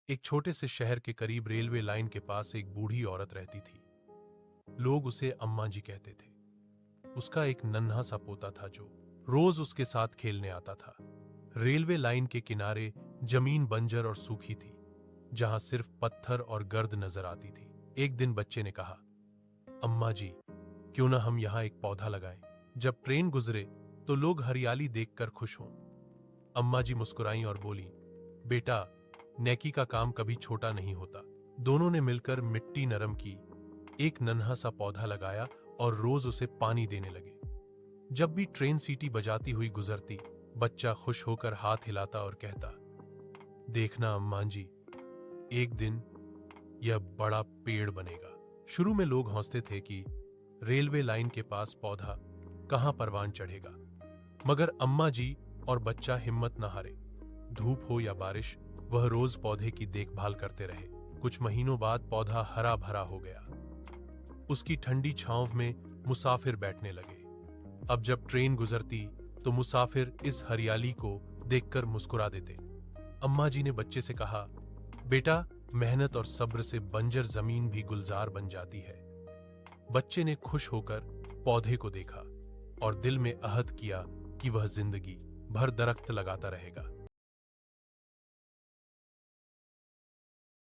एक छोटे से शहर के करीब रेलवे लाइन के पास एक बूढ़ी औरत रहती थी। लोग उसे अम्मा जी कहते थे। उसका एक नन्हा सा पोता था जो रोज उसके साथ खेलने आता था। रेलवे लाइन के किनारे जमीन बंजर और सूखी थी, जहां सिर्फ पत्थर और गर्द नजर आती थी। एक दिन बच्चे ने कहा, अम्मा जी, क्यों ना हम यहाँ एक पौधा लगाएं? जब ट्रेन गुजरे तो लोग हरियाली देखकर खुश हों। अम्मा जी मुस्कुराईं और बोली, बेटा, नेकी का काम कभी छोटा नहीं होता। दोनों ने मिलकर मिट्टी नरम की, एक नन्हा सा पौधा लगाया और रोज उसे पानी देने लगे। जब भी ट्रेन सीटी बजाती हुई गुजरती, बच्चा खुश होकर हाथ हिलाता और कहता, देखना अम्मा जी, एक दिन यह बड़ा पेड़ बनेगा। शुरू में लोग हंसते थे कि रेलवे लाइन के पास पौधा कहां परवान चढ़ेगा, मगर अम्मा जी और बच्चा हिम्मत न हारे। धूप हो या बारिश, वह रोज पौधे की देखभाल करते रहे। कुछ महीनों बाद पौधा हरा भरा हो गया। उसकी ठंडी छांव में मुसाफिर बैठने लगे। अब जब ट्रेन गुजरती तो मुसाफिर इस हरियाली को देखकर मुस्कुरा देते। अम्मा जी ने बच्चे से कहा, बेटा, मेहनत और सब्र से बंजर जमीन भी गुलजार बन जाती है। बच्चे ने खुश होकर पौधे को देखा और दिल में अहद किया कि वह जिंदगी भर दरख्त लगाता रहेगा।